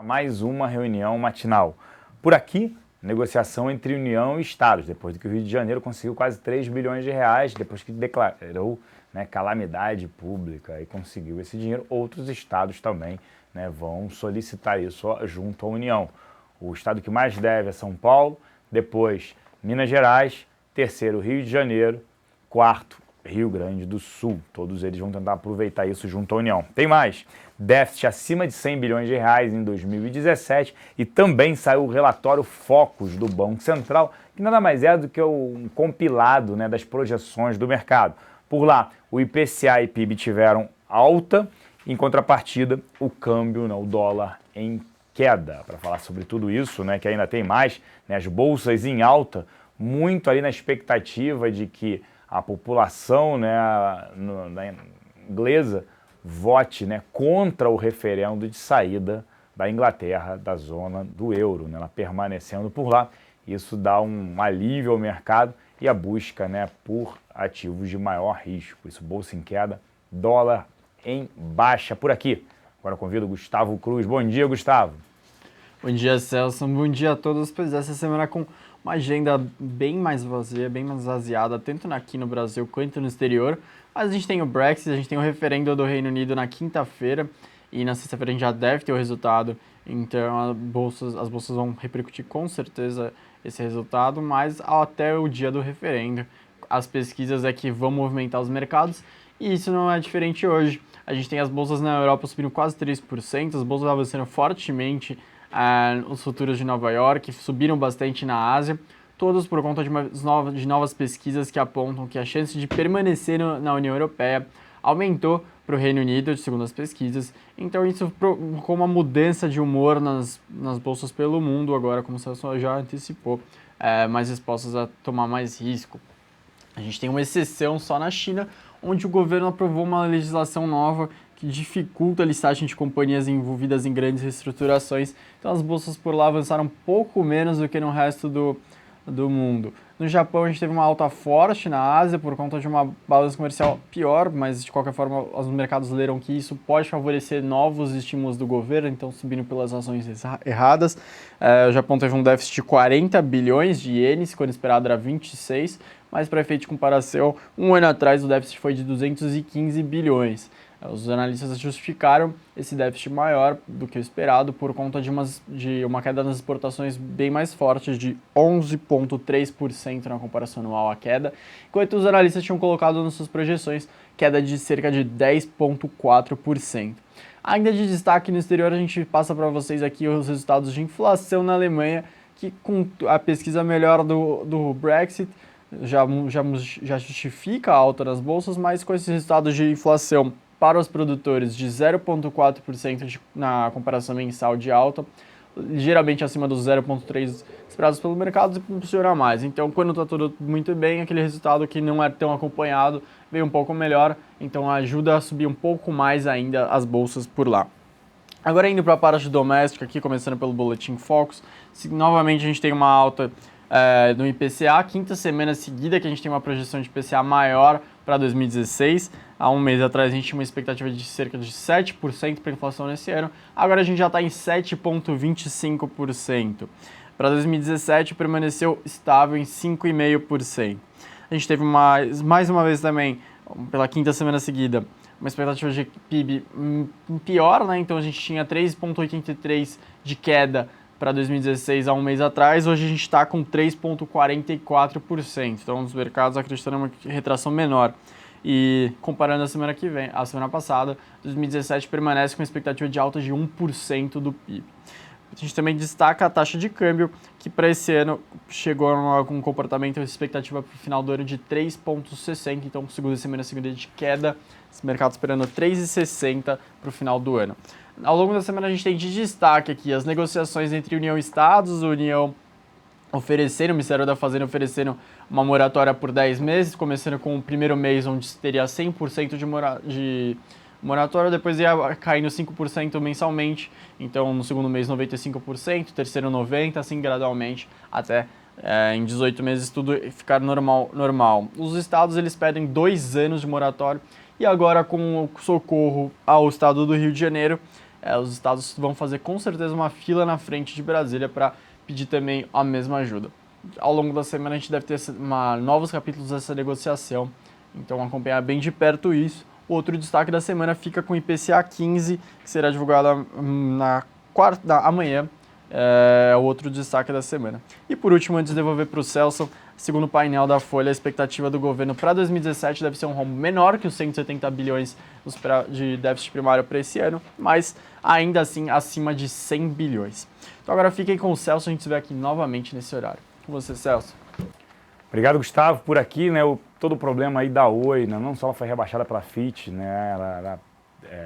Mais uma reunião matinal. Por aqui, negociação entre União e Estados, depois que o Rio de Janeiro conseguiu quase 3 bilhões de reais, depois que declarou calamidade pública e conseguiu esse dinheiro. Outros estados também vão solicitar isso junto à União. O estado que mais deve é São Paulo, depois Minas Gerais, terceiro Rio de Janeiro, quarto Rio Grande do Sul. Todos eles vão tentar aproveitar isso junto à União. Tem mais, déficit acima de 100 bilhões de reais em 2017 e também saiu o relatório Focus do Banco Central, que nada mais é do que um compilado das projeções do mercado. Por lá, o IPCA e PIB tiveram alta, em contrapartida, o câmbio, o dólar em queda. Para falar sobre tudo isso, que ainda tem mais, as bolsas em alta, muito ali na expectativa de que a população inglesa vote contra o referendo de saída da Inglaterra da zona do euro, ela permanecendo por lá. Isso dá um alívio ao mercado e a busca por ativos de maior risco. Isso, bolsa em queda, dólar em baixa por aqui. Agora eu convido o Gustavo Cruz. Bom dia, Gustavo. Bom dia, Celso. Bom dia a todos. Pois essa semana com uma agenda bem mais vazia, bem mais esvaziada, tanto aqui no Brasil quanto no exterior. Mas a gente tem o Brexit, a gente tem o referendo do Reino Unido na quinta-feira e na sexta-feira a gente já deve ter o resultado. Então as bolsas vão repercutir com certeza esse resultado, mas até o dia do referendo. As pesquisas é que vão movimentar os mercados e isso não é diferente hoje. A gente tem as bolsas na Europa subindo quase 3%, as bolsas avançando fortemente. Os futuros de Nova York subiram bastante na Ásia, todos por conta de novas pesquisas que apontam que a chance de permanecer na União Europeia aumentou para o Reino Unido, segundo as pesquisas. Então isso provocou uma mudança de humor nas bolsas pelo mundo, agora, como o Celso já antecipou, mais dispostas a tomar mais risco. A gente tem uma exceção só na China, onde o governo aprovou uma legislação nova que dificulta a listagem de companhias envolvidas em grandes reestruturações. Então as bolsas por lá avançaram um pouco menos do que no resto do mundo. No Japão a gente teve uma alta forte na Ásia por conta de uma balança comercial pior, mas de qualquer forma os mercados leram que isso pode favorecer novos estímulos do governo, então subindo pelas razões erradas. O Japão teve um déficit de 40 bilhões de ienes, quando esperado era 26, mas para efeito de comparação, um ano atrás o déficit foi de 215 bilhões. Os analistas justificaram esse déficit maior do que o esperado por conta de uma queda nas exportações bem mais forte, de 11,3% na comparação anual a queda, enquanto os analistas tinham colocado nas suas projeções queda de cerca de 10,4%. Ainda de destaque no exterior, a gente passa para vocês aqui os resultados de inflação na Alemanha, que com a pesquisa melhor do Brexit já justifica a alta nas bolsas, mas com esses resultados de inflação para os produtores de 0,4% na comparação mensal de alta, geralmente acima dos 0,3% esperados pelo mercado, funciona mais. Então, quando está tudo muito bem, aquele resultado que não é tão acompanhado veio um pouco melhor, então ajuda a subir um pouco mais ainda as bolsas por lá. Agora indo para a parte doméstica, aqui começando pelo Boletim Focus, novamente a gente tem uma alta no IPCA, quinta semana seguida que a gente tem uma projeção de IPCA maior para 2016. Há um mês atrás a gente tinha uma expectativa de cerca de 7% para a inflação nesse ano, agora a gente já está em 7,25%. Para 2017 permaneceu estável em 5,5%. A gente teve mais uma vez também, pela quinta semana seguida, uma expectativa de PIB pior, então a gente tinha 3,83% de queda para 2016 há um mês atrás, hoje a gente está com 3,44%, então os mercados acreditando em uma retração menor. E comparando a semana passada, 2017 permanece com expectativa de alta de 1% do PIB. A gente também destaca a taxa de câmbio, que para esse ano chegou com um comportamento, expectativa para o final do ano de 3,60, então segunda semana seguida de queda, esse mercado esperando 3,60 para o final do ano. Ao longo da semana a gente tem de destaque aqui as negociações entre União e Estados, a União o Ministério da Fazenda oferecendo uma moratória por 10 meses, começando com o primeiro mês onde teria 100% de moratória, depois ia caindo 5% mensalmente, então no segundo mês 95%, terceiro 90%, assim gradualmente até em 18 meses tudo ficar normal. Os estados eles pedem 2 anos de moratória e agora com o socorro ao estado do Rio de Janeiro, os estados vão fazer com certeza uma fila na frente de Brasília para pedir também a mesma ajuda. Ao longo da semana a gente deve ter novos capítulos dessa negociação, então acompanhar bem de perto isso. O outro destaque da semana fica com o IPCA 15, que será divulgado amanhã, é o outro destaque da semana. E por último, antes de devolver para o Celso, segundo o painel da Folha, a expectativa do governo para 2017 deve ser um rombo menor que os 170 bilhões de déficit primário para esse ano, mas ainda assim acima de 100 bilhões. Então agora fiquem com o Celso, a gente se vê aqui novamente nesse horário. Com você, Celso. Obrigado, Gustavo. Por aqui, né, todo o problema aí da Oi, né, não só ela foi rebaixada pela Fitch, né, ela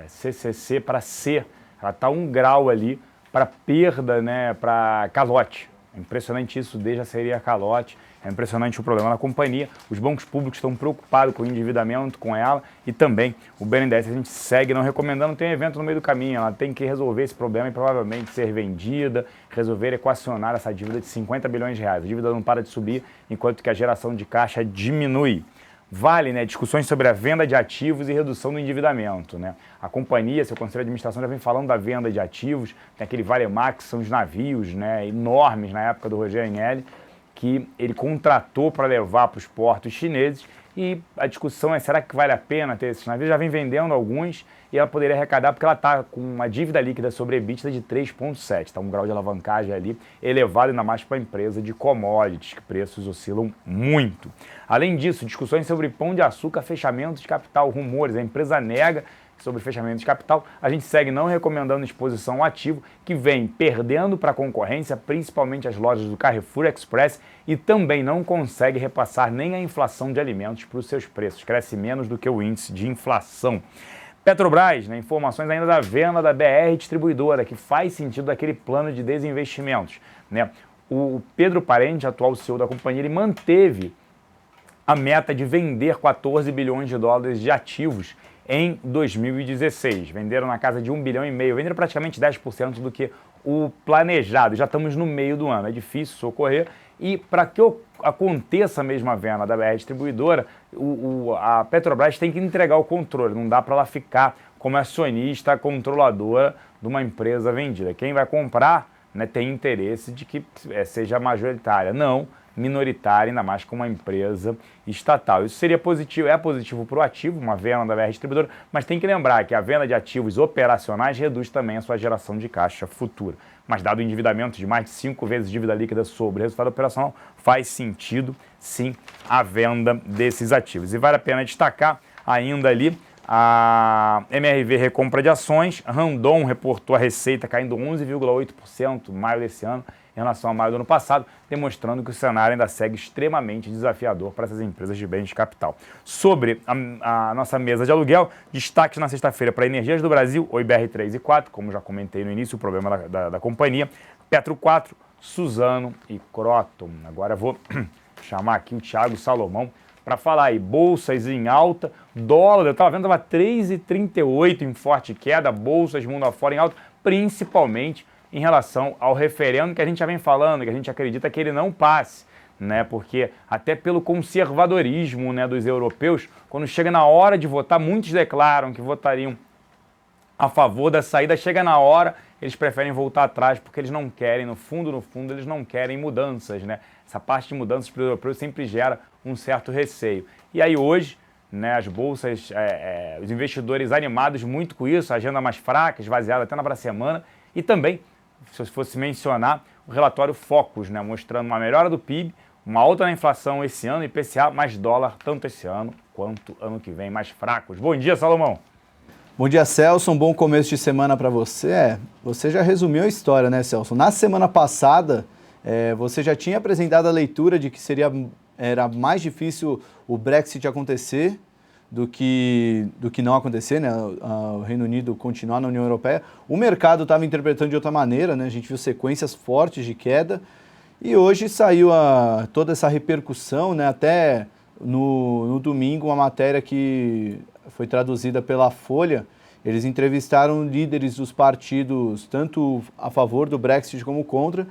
CCC para C, ela está 1 grau ali para perda, né, para calote. É impressionante isso, desde a seria calote. É impressionante o problema na companhia. Os bancos públicos estão preocupados com o endividamento com ela e também o BNDES a gente segue não recomendando, tem evento no meio do caminho. Ela tem que resolver esse problema e provavelmente ser vendida, resolver equacionar essa dívida de 50 bilhões de reais. A dívida não para de subir enquanto que a geração de caixa diminui. Vale, né, discussões sobre a venda de ativos e redução do endividamento, né? A companhia, seu conselho de administração já vem falando da venda de ativos, tem aquele Vale Max, são os navios, né, enormes na época do Rogério Agnelli, que ele contratou para levar para os portos chineses e a discussão é, será que vale a pena ter esses navios? Já vem vendendo alguns e ela poderia arrecadar porque ela está com uma dívida líquida sobre EBITDA de 3,7, está um grau de alavancagem ali elevado ainda mais para a empresa de commodities, que preços oscilam muito. Além disso, discussões sobre Pão de Açúcar, fechamento de capital, rumores, a empresa nega sobre fechamento de capital, a gente segue não recomendando exposição ao ativo, que vem perdendo para a concorrência, principalmente as lojas do Carrefour Express, e também não consegue repassar nem a inflação de alimentos para os seus preços, cresce menos do que o índice de inflação. Petrobras, né, informações ainda da venda da BR Distribuidora, que faz sentido daquele plano de desinvestimentos, né? O Pedro Parente, atual CEO da companhia, ele manteve a meta de vender 14 bilhões de dólares de ativos em 2016. Venderam na casa de 1,5 bilhão, venderam praticamente 10% do que o planejado. Já estamos no meio do ano, é difícil socorrer. E para que aconteça a mesma venda da BR Distribuidora, a Petrobras tem que entregar o controle, não dá para ela ficar como acionista controladora de uma empresa vendida. Quem vai comprar, né, tem interesse de que seja majoritária, não minoritária, ainda mais com uma empresa estatal. Isso seria positivo, é positivo para o ativo, uma venda da BR Distribuidora, mas tem que lembrar que a venda de ativos operacionais reduz também a sua geração de caixa futura. Mas dado o endividamento de mais de 5 vezes dívida líquida sobre o resultado operacional, faz sentido, sim, a venda desses ativos. E vale a pena destacar ainda ali a MRV recompra de ações, Randon reportou a receita caindo 11,8% em maio desse ano, em relação a maio do ano passado, demonstrando que o cenário ainda segue extremamente desafiador para essas empresas de bens de capital. Sobre a nossa mesa de aluguel, destaques na sexta-feira para Energias do Brasil, OIBR 3 e 4, como já comentei no início, o problema da companhia, Petro 4, Suzano e Croton. Agora eu vou chamar aqui o Thiago Salomão para falar aí, bolsas em alta, dólar, eu estava vendo, estava 3,38 em forte queda, bolsas mundo afora em alta, principalmente em relação ao referendo que a gente já vem falando, que a gente acredita que ele não passe, né? Porque até pelo conservadorismo, né, dos europeus, quando chega na hora de votar, muitos declaram que votariam a favor da saída, chega na hora, eles preferem voltar atrás porque eles não querem, no fundo, eles não querem mudanças, né? Essa parte de mudanças para os europeus sempre gera um certo receio. E aí hoje, né, as bolsas, os investidores animados muito com isso, a agenda mais fraca, esvaziada até na semana, e também, se eu fosse mencionar, o relatório Focus, né, mostrando uma melhora do PIB, uma alta na inflação esse ano, IPCA mais dólar, tanto esse ano quanto ano que vem, mais fracos. Bom dia, Salomão. Bom dia, Celso. Um bom começo de semana para você. Você já resumiu a história, né, Celso? Na semana passada, você já tinha apresentado a leitura de que era mais difícil o Brexit acontecer do que não acontecer, né? O Reino Unido continuar na União Europeia. O mercado estava interpretando de outra maneira, né? A gente viu sequências fortes de queda e hoje saiu toda essa repercussão, né? Até no domingo, uma matéria que foi traduzida pela Folha. Eles entrevistaram líderes dos partidos, tanto a favor do Brexit como contra,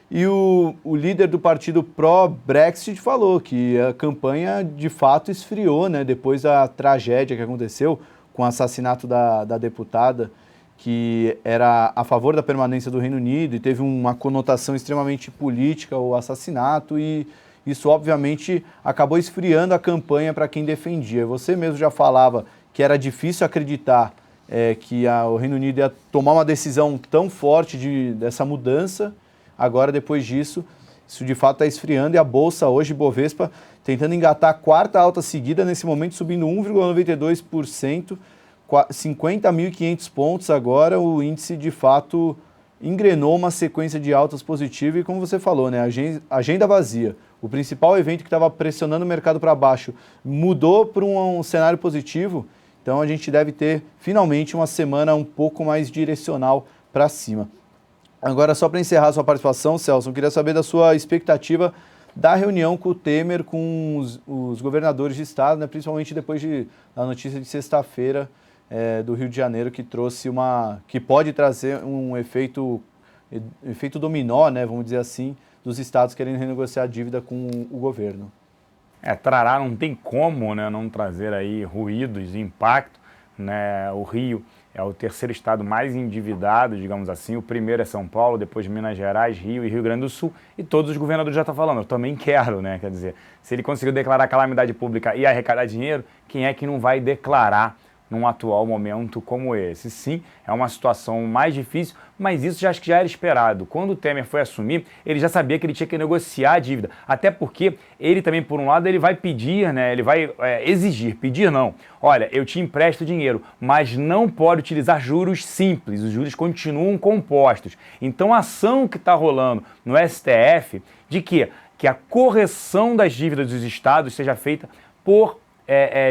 e o líder do partido pró-Brexit falou que a campanha de fato esfriou, né, depois da tragédia que aconteceu com o assassinato da deputada que era a favor da permanência do Reino Unido e teve uma conotação extremamente política, o assassinato, e isso obviamente acabou esfriando a campanha para quem defendia. Você mesmo já falava que era difícil acreditar que o Reino Unido ia tomar uma decisão tão forte dessa mudança. Agora, depois disso, isso de fato está esfriando, e a Bolsa hoje, Bovespa, tentando engatar a quarta alta seguida, nesse momento subindo 1,92%, 50.500 pontos agora. O índice de fato engrenou uma sequência de altas positivas e, como você falou, né, agenda vazia. O principal evento que estava pressionando o mercado para baixo mudou para um cenário positivo, então a gente deve ter finalmente uma semana um pouco mais direcional para cima. Agora, só para encerrar a sua participação, Celso, eu queria saber da sua expectativa da reunião com o Temer, com os governadores de estado, né, principalmente depois da notícia de sexta-feira do Rio de Janeiro, que pode trazer um efeito dominó, né, vamos dizer assim, dos estados querendo renegociar a dívida com o governo. Trará não tem como, né, não trazer aí ruídos e impacto, né? O Rio é o terceiro estado mais endividado, digamos assim. O primeiro é São Paulo, depois Minas Gerais, Rio e Rio Grande do Sul. E todos os governadores já estão falando, eu também quero, né? Quer dizer, se ele conseguiu declarar calamidade pública e arrecadar dinheiro, quem é que não vai declarar num atual momento como esse? Sim, é uma situação mais difícil, mas isso acho que já era esperado. Quando o Temer foi assumir, ele já sabia que ele tinha que negociar a dívida, até porque ele também, por um lado, ele vai pedir, né, ele vai exigir, pedir não, olha, eu te empresto dinheiro, mas não pode utilizar juros simples, os juros continuam compostos. Então a ação que está rolando no STF de que a correção das dívidas dos estados seja feita por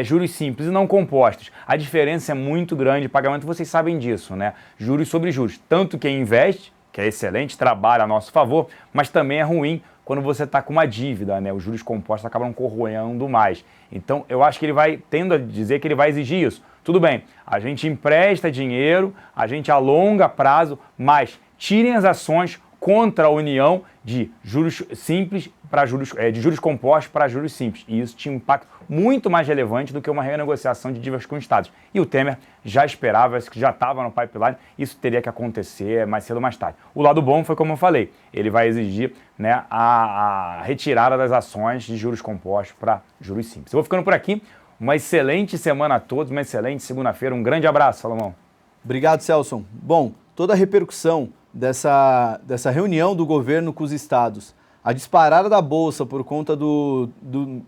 juros simples e não compostos. A diferença é muito grande de pagamento, vocês sabem disso, né? Juros sobre juros. Tanto quem investe, que é excelente, trabalha a nosso favor, mas também é ruim quando você está com uma dívida, né? Os juros compostos acabam corroendo mais. Então, eu acho que ele vai, tendo a dizer que ele vai exigir isso. Tudo bem, a gente empresta dinheiro, a gente alonga prazo, mas tirem as ações contra a União de juros simples para juros, de juros compostos para juros simples. E isso tinha um impacto muito mais relevante do que uma renegociação de dívidas com estados. E o Temer já esperava, isso que já estava no pipeline, isso teria que acontecer mais cedo ou mais tarde. O lado bom foi como eu falei, ele vai exigir, né, a retirada das ações de juros compostos para juros simples. Eu vou ficando por aqui. Uma excelente semana a todos, uma excelente segunda-feira. Um grande abraço, Salomão. Obrigado, Celso. Bom, toda a repercussão dessa reunião do governo com os estados, a disparada da Bolsa por conta do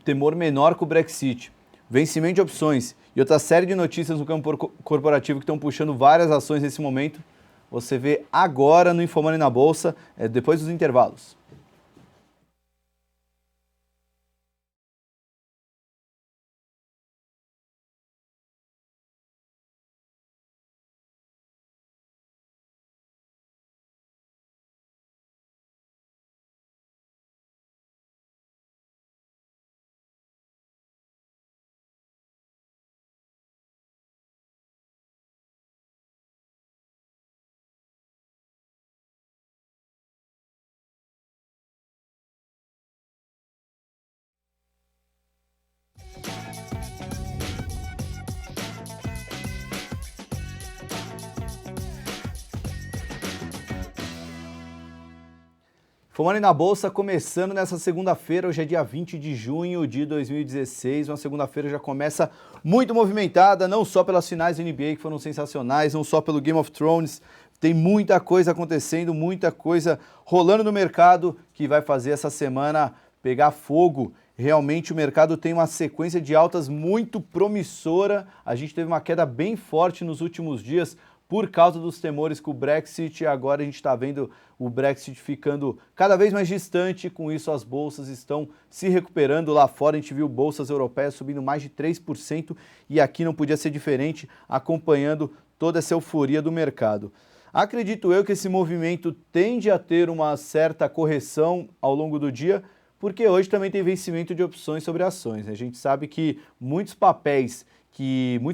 temor menor com o Brexit, vencimento de opções e outra série de notícias no campo corporativo que estão puxando várias ações nesse momento, você vê agora no InfoMoney na Bolsa, depois dos intervalos. InfoMoney na Bolsa começando nessa segunda-feira, hoje é dia 20 de junho de 2016, uma segunda-feira já começa muito movimentada, não só pelas finais da NBA que foram sensacionais, não só pelo Game of Thrones, tem muita coisa acontecendo, muita coisa rolando no mercado que vai fazer essa semana pegar fogo. Realmente o mercado tem uma sequência de altas muito promissora, a gente teve uma queda bem forte nos últimos dias, por causa dos temores com o Brexit, agora a gente está vendo o Brexit ficando cada vez mais distante, com isso as bolsas estão se recuperando. Lá fora a gente viu bolsas europeias subindo mais de 3% e aqui não podia ser diferente, acompanhando toda essa euforia do mercado. Acredito eu que esse movimento tende a ter uma certa correção ao longo do dia, porque hoje também tem vencimento de opções sobre ações. A gente sabe que muitos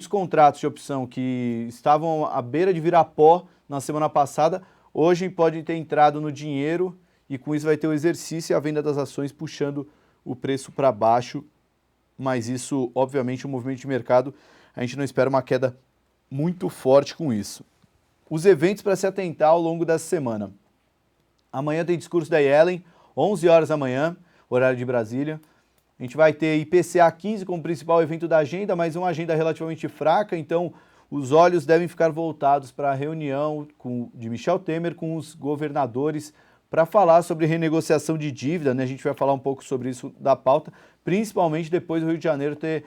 contratos de opção que estavam à beira de virar pó na semana passada, hoje podem ter entrado no dinheiro e com isso vai ter o exercício e a venda das ações puxando o preço para baixo, mas isso, obviamente, um movimento de mercado, a gente não espera uma queda muito forte com isso. os eventos para se atentar ao longo dessa semana. Amanhã tem discurso da Yellen, 11 horas da manhã, horário de Brasília. A gente vai ter IPCA 15 como principal evento da agenda, mas uma agenda relativamente fraca, então os olhos devem ficar voltados para a reunião de Michel Temer com os governadores para falar sobre renegociação de dívida, né? A gente vai falar um pouco sobre isso da pauta, principalmente depois do Rio de Janeiro ter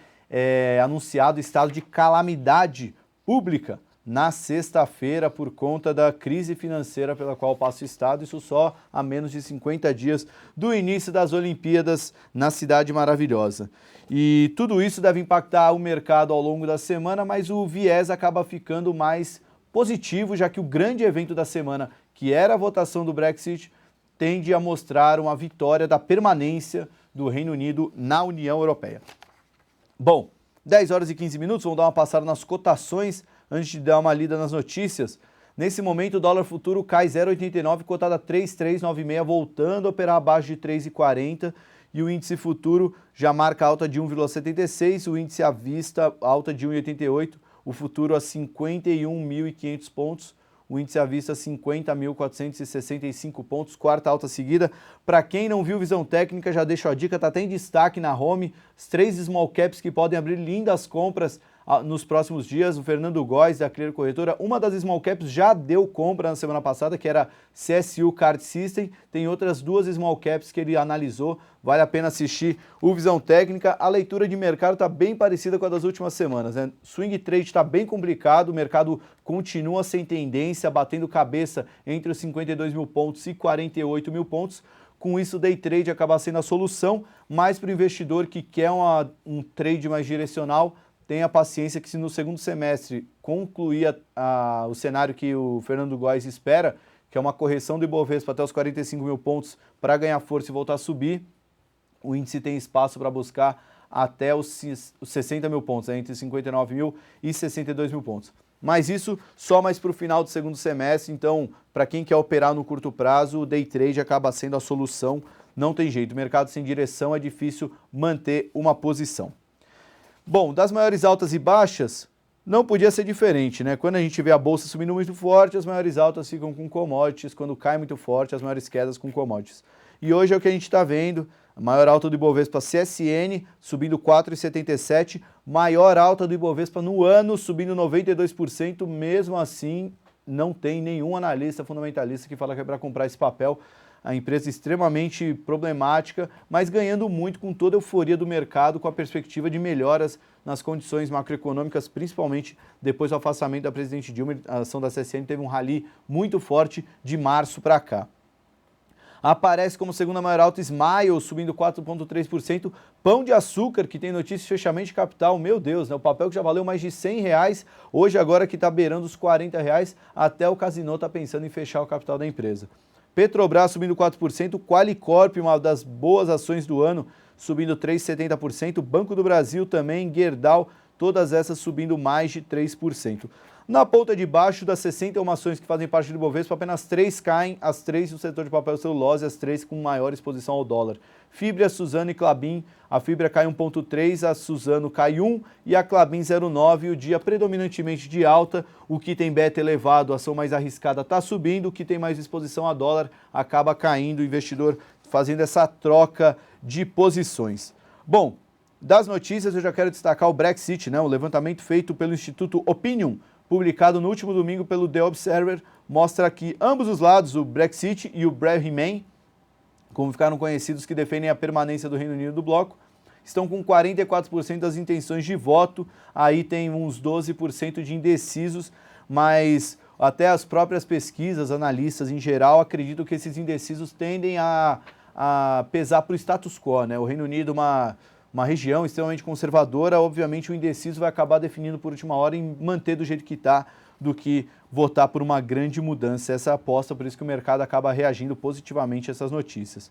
anunciado estado de calamidade pública na sexta-feira por conta da crise financeira pela qual passa o estado, isso só a menos de 50 dias do início das Olimpíadas na Cidade Maravilhosa. E tudo isso deve impactar o mercado ao longo da semana, mas o viés acaba ficando mais positivo, já que o grande evento da semana, que era a votação do Brexit, tende a mostrar uma vitória da permanência do Reino Unido na União Europeia. Bom, 10 horas e 15 minutos, vamos dar uma passada nas cotações antes de dar uma lida nas notícias. Nesse momento, o dólar futuro cai 0,89, cotado a 3,396, voltando a operar abaixo de 3,40. E o índice futuro já marca alta de 1,76, o índice à vista alta de 1,88, o futuro a 51.500 pontos, o índice à vista 50.465 pontos, quarta alta seguida. Para quem não viu visão técnica, já deixo a dica, está até em destaque na home, os 3 small caps que podem abrir lindas compras nos próximos dias. O Fernando Góes, da Clear Corretora, uma das small caps já deu compra na semana passada, que era CSU Card System. Tem outras 2 small caps que ele analisou, vale a pena assistir o Visão Técnica. A leitura de mercado está bem parecida com a das últimas semanas, né? Swing trade está bem complicado, o mercado continua sem tendência, batendo cabeça entre os 52 mil pontos e 48 mil pontos. Com isso, day trade acaba sendo a solução, mas para o investidor que quer um trade mais direcional, tenha paciência que se no segundo semestre concluir o cenário que o Fernando Góes espera, que é uma correção do Ibovespa até os 45 mil pontos para ganhar força e voltar a subir, o índice tem espaço para buscar até os 60 mil pontos, entre 59 mil e 62 mil pontos. Mas isso só mais para o final do segundo semestre, então para quem quer operar no curto prazo, o day trade acaba sendo a solução, não tem jeito, o mercado sem direção é difícil manter uma posição. Bom, das maiores altas e baixas, não podia ser diferente, né? Quando a gente vê a bolsa subindo muito forte, as maiores altas ficam com commodities, quando cai muito forte, as maiores quedas com commodities. E hoje é o que a gente está vendo, a maior alta do Ibovespa CSN, subindo 4,77%, maior alta do Ibovespa no ano, subindo 92%, mesmo assim não tem nenhum analista fundamentalista que fala que é para comprar esse papel. A empresa extremamente problemática, mas ganhando muito com toda a euforia do mercado, com a perspectiva de melhoras nas condições macroeconômicas, principalmente depois do afastamento da presidente Dilma. A ação da CSN teve um rally muito forte de março para cá. Aparece como segunda maior alta Smile, subindo 4,3%. Pão de Açúcar, que tem notícia de fechamento de capital, meu Deus, né? O papel que já valeu mais de R$100, hoje agora que está beirando os R$40, até o Casino está pensando em fechar o capital da empresa. Petrobras subindo 4%, Qualicorp, uma das boas ações do ano, subindo 3,70%, Banco do Brasil também, Gerdau, todas essas subindo mais de 3%. Na ponta de baixo, das 61 ações que fazem parte do Ibovespa, apenas 3 caem, as 3 do setor de papel e celulose, as 3 com maior exposição ao dólar. Fibra, Suzano e Klabin, a Fibra cai 1,3, a Suzano cai 1 e a Klabin 0,9, o dia predominantemente de alta, o que tem beta elevado, a ação mais arriscada está subindo, o que tem mais exposição a dólar acaba caindo, o investidor fazendo essa troca de posições. Bom, das notícias eu já quero destacar o Brexit, né? O levantamento feito pelo Instituto Opinion, publicado no último domingo pelo The Observer, mostra que ambos os lados, o Brexit e o Remain, como ficaram conhecidos, que defendem a permanência do Reino Unido do bloco, estão com 44% das intenções de voto, aí tem uns 12% de indecisos, mas até as próprias pesquisas, analistas em geral, acreditam que esses indecisos tendem a pesar para o status quo, né? O Reino Unido, uma região extremamente conservadora, obviamente o indeciso vai acabar definindo por última hora em manter do jeito que está, do que votar por uma grande mudança. Essa é a aposta, por isso que o mercado acaba reagindo positivamente a essas notícias.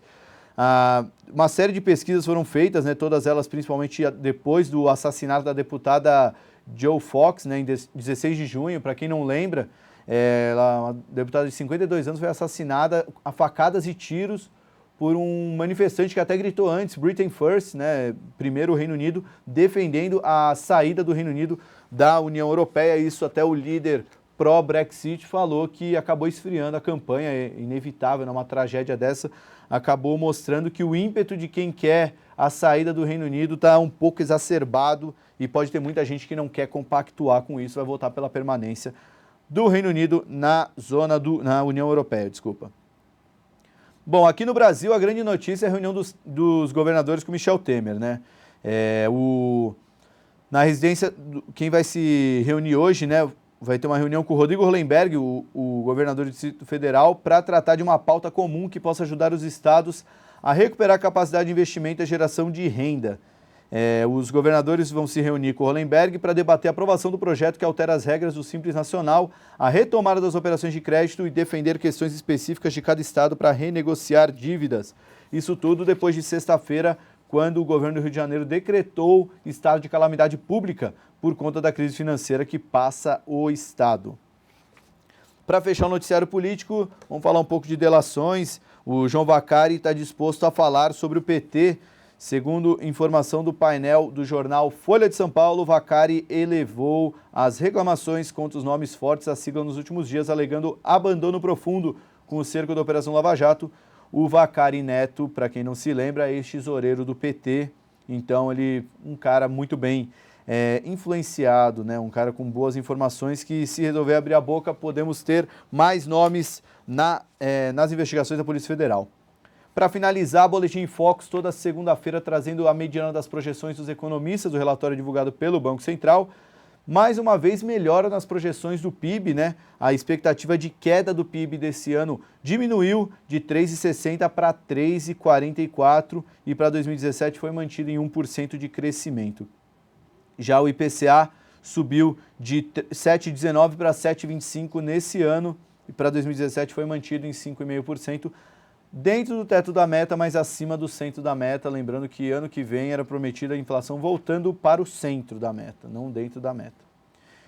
Uma série de pesquisas foram feitas, né, todas elas principalmente depois do assassinato da deputada Jo Fox, né, em 16 de junho. Para quem não lembra, uma deputada de 52 anos foi assassinada a facadas e tiros por um manifestante que até gritou antes, Britain First, né, primeiro o Reino Unido, defendendo a saída do Reino Unido da União Europeia. Isso até o líder pró-Brexit falou que acabou esfriando a campanha, é inevitável, numa tragédia dessa, acabou mostrando que o ímpeto de quem quer a saída do Reino Unido está um pouco exacerbado e pode ter muita gente que não quer compactuar com isso, vai votar pela permanência do Reino Unido na União Europeia, desculpa. Bom, aqui no Brasil a grande notícia é a reunião dos governadores com Michel Temer, né? Na residência, quem vai se reunir hoje, né? Vai ter uma reunião com o Rodrigo Hollenberg, o governador do Distrito Federal, para tratar de uma pauta comum que possa ajudar os estados a recuperar a capacidade de investimento e a geração de renda. Os governadores vão se reunir com o Hollenberg para debater a aprovação do projeto que altera as regras do Simples Nacional, a retomada das operações de crédito e defender questões específicas de cada estado para renegociar dívidas. Isso tudo depois de sexta-feira, quando o governo do Rio de Janeiro decretou estado de calamidade pública por conta da crise financeira que passa o estado. Para fechar o noticiário político, vamos falar um pouco de delações. O João Vacari está disposto a falar sobre o PT. Segundo informação do painel do jornal Folha de São Paulo, Vacari elevou as reclamações contra os nomes fortes da sigla nos últimos dias, alegando abandono profundo com o cerco da Operação Lava Jato. O Vacari Neto, para quem não se lembra, é ex-tesoureiro do PT, então ele um cara muito bem influenciado, né? Um cara com boas informações que, se resolver abrir a boca, podemos ter mais nomes nas investigações da Polícia Federal. Para finalizar, Boletim Focus toda segunda-feira trazendo a mediana das projeções dos economistas, do relatório divulgado pelo Banco Central. Mais uma vez, melhora nas projeções do PIB, né? A expectativa de queda do PIB desse ano diminuiu de 3,60 para 3,44 e para 2017 foi mantido em 1% de crescimento. Já o IPCA subiu de 7,19 para 7,25 nesse ano e para 2017 foi mantido em 5,5%, dentro do teto da meta, mas acima do centro da meta. Lembrando que ano que vem era prometida a inflação voltando para o centro da meta, não dentro da meta.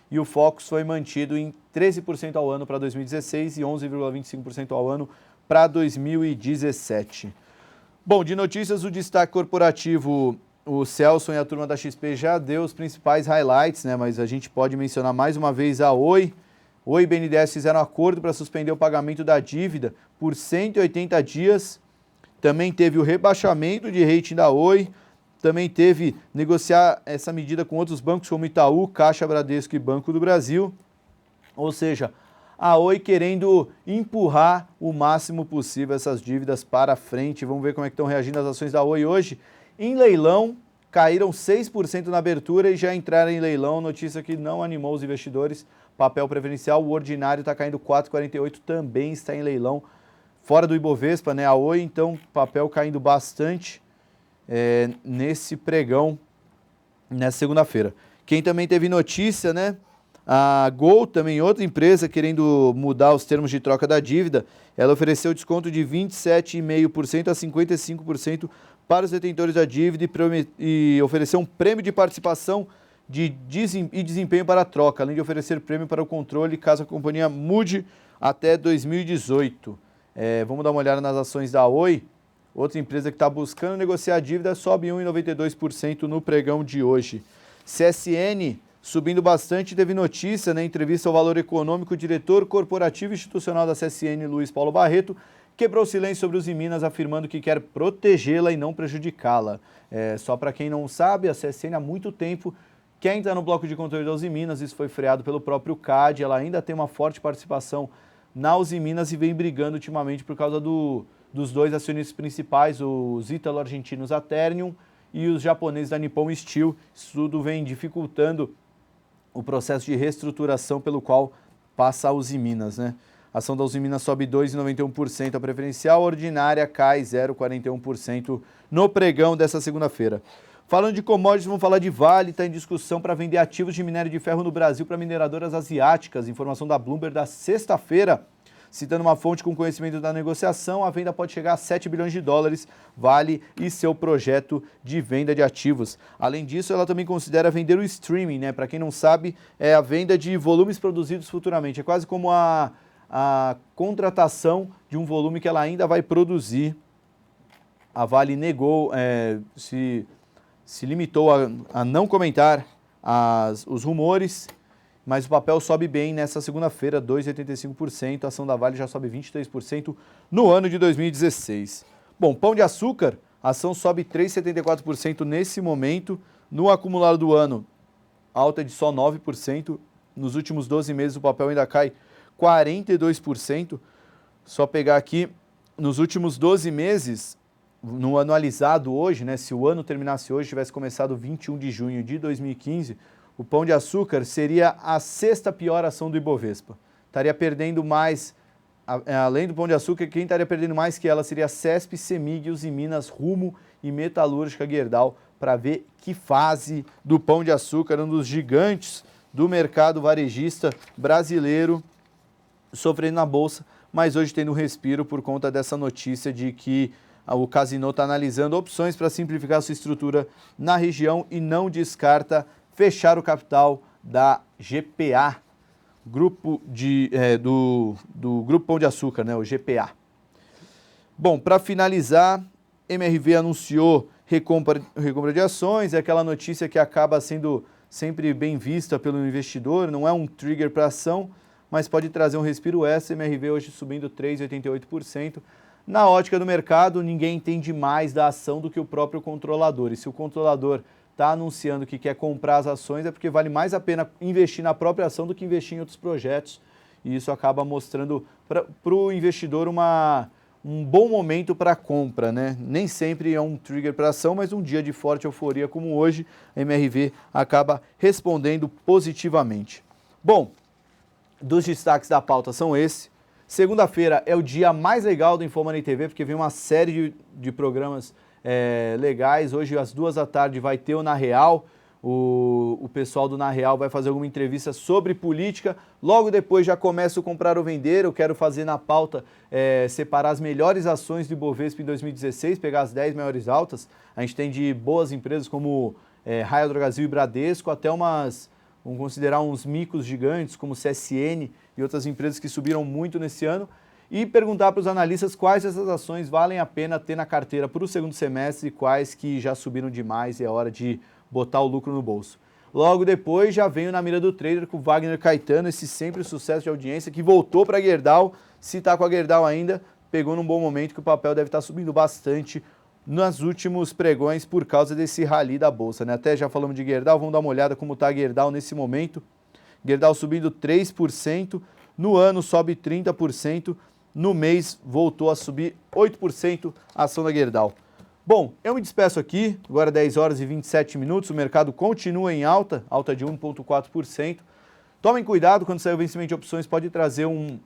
E o Focus foi mantido em 13% ao ano para 2016 e 11,25% ao ano para 2017. Bom, de notícias, o destaque corporativo, o Celso e a turma da XP já deu os principais highlights, né? Mas a gente pode mencionar mais uma vez a Oi. Oi e BNDES fizeram acordo para suspender o pagamento da dívida por 180 dias. Também teve o rebaixamento de rating da Oi. Também teve negociar essa medida com outros bancos como Itaú, Caixa, Bradesco e Banco do Brasil. Ou seja, a Oi querendo empurrar o máximo possível essas dívidas para frente. Vamos ver como é que estão reagindo as ações da Oi hoje. Em leilão, caíram 6% na abertura e já entraram em leilão. Notícia que não animou os investidores. Papel preferencial, o ordinário está caindo 4,48, também está em leilão. Fora do Ibovespa, né? A Oi, então, papel caindo bastante nesse pregão, nessa segunda-feira. Quem também teve notícia, né? A Gol, também outra empresa, querendo mudar os termos de troca da dívida. Ela ofereceu desconto de 27,5% a 55% para os detentores da dívida e ofereceu um prêmio de participação e desempenho para a troca, além de oferecer prêmio para o controle caso a companhia mude até 2018. Vamos dar uma olhada nas ações da Oi. Outra empresa que está buscando negociar a dívida sobe 1,92% no pregão de hoje. CSN subindo bastante, teve notícia, né? Entrevista ao Valor Econômico, o diretor corporativo institucional da CSN, Luiz Paulo Barreto, quebrou o silêncio sobre os Minas, afirmando que quer protegê-la e não prejudicá-la. Só para quem não sabe, a CSN há muito tempo quer entrar no bloco de controle da Uzi Minas, isso foi freado pelo próprio CAD, ela ainda tem uma forte participação na Uzi Minas e vem brigando ultimamente por causa dos dois acionistas principais, os ítalo-argentinos Aternium e os japoneses da Nippon Steel. Isso tudo vem dificultando o processo de reestruturação pelo qual passa a Uzi Minas, né? A ação da Uzi Minas sobe 2,91% a preferencial, a ordinária cai 0,41% no pregão dessa segunda-feira. Falando de commodities, vamos falar de Vale, está em discussão para vender ativos de minério de ferro no Brasil para mineradoras asiáticas. Informação da Bloomberg da sexta-feira. Citando uma fonte com conhecimento da negociação, a venda pode chegar a 7 bilhões de dólares, Vale e seu projeto de venda de ativos. Além disso, ela também considera vender o streaming, né? Para quem não sabe, é a venda de volumes produzidos futuramente. É quase como a contratação de um volume que ela ainda vai produzir. A Vale negou, se limitou a não comentar os rumores mas o papel sobe bem nessa segunda-feira, 2,85%, a ação da Vale já sobe 23% no ano de 2016. Bom, Pão de Açúcar, a ação sobe 3,74% nesse momento, no acumulado do ano, alta de só 9%, nos últimos 12 meses o papel ainda cai 42%, só pegar aqui, nos últimos 12 meses, no anualizado hoje, né, se o ano terminasse hoje, tivesse começado 21 de junho de 2015, o Pão de Açúcar seria a sexta pior ação do Ibovespa. Estaria perdendo mais, além do Pão de Açúcar, quem estaria perdendo mais que ela seria a CESP, CEMIG, Usiminas, Rumo e Metalúrgica Gerdau, para ver que fase do Pão de Açúcar, um dos gigantes do mercado varejista brasileiro, sofrendo na Bolsa, mas hoje tendo um respiro por conta dessa notícia de que o Casino está analisando opções para simplificar sua estrutura na região e não descarta fechar o capital da GPA, grupo do Grupo Pão de Açúcar, né, o GPA. Bom, para finalizar, MRV anunciou recompra de ações, é aquela notícia que acaba sendo sempre bem vista pelo investidor, não é um trigger para ação, mas pode trazer um respiro extra. MRV hoje subindo 3,88%. Na ótica do mercado, ninguém entende mais da ação do que o próprio controlador. E se o controlador está anunciando que quer comprar as ações, é porque vale mais a pena investir na própria ação do que investir em outros projetos. E isso acaba mostrando para o investidor um bom momento para a compra, né? Nem sempre é um trigger para ação, mas um dia de forte euforia como hoje, a MRV acaba respondendo positivamente. Bom, dos destaques da pauta são esses. Segunda-feira é o dia mais legal do Infomoney TV, porque vem uma série de programas legais. Hoje, às 14h, vai ter o Na Real. O pessoal do Na Real vai fazer alguma entrevista sobre política. Logo depois já começa o Comprar ou Vender. Eu quero fazer na pauta, separar as melhores ações do Ibovespa em 2016, pegar as 10 maiores altas. A gente tem de boas empresas como Raia Drogasil e Bradesco, até vamos considerar uns micos gigantes como CSN e outras empresas que subiram muito nesse ano, e perguntar para os analistas quais dessas ações valem a pena ter na carteira para o segundo semestre e quais que já subiram demais e é hora de botar o lucro no bolso. Logo depois já venho na mira do trader com o Wagner Caetano, esse sempre sucesso de audiência, que voltou para a Gerdau. Se está com a Gerdau ainda, pegou num bom momento que o papel deve estar subindo bastante nos últimos pregões por causa desse rally da Bolsa, né? Até já falamos de Gerdau, vamos dar uma olhada como está a Gerdau nesse momento. Gerdau subindo 3%, no ano sobe 30%, no mês voltou a subir 8% a ação da Gerdau. Bom, eu me despeço aqui, agora 10 horas e 27 minutos, o mercado continua em alta de 1,4%. Tomem cuidado, quando sair o vencimento de opções pode trazer um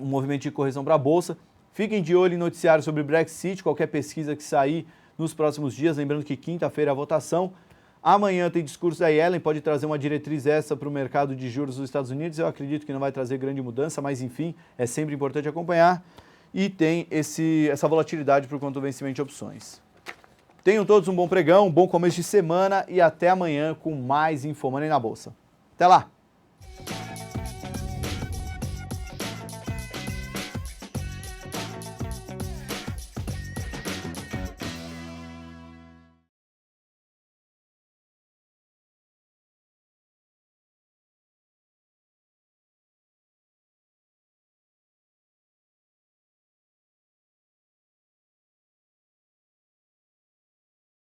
movimento de correção para a Bolsa. Fiquem de olho em noticiários sobre Brexit, qualquer pesquisa que sair nos próximos dias, lembrando que quinta-feira é a votação. Amanhã tem discurso da Yellen, pode trazer uma diretriz extra para o mercado de juros dos Estados Unidos. Eu acredito que não vai trazer grande mudança, mas enfim, é sempre importante acompanhar. E tem essa volatilidade por conta do vencimento de opções. Tenham todos um bom pregão, um bom começo de semana e até amanhã com mais Infomoney na Bolsa. Até lá!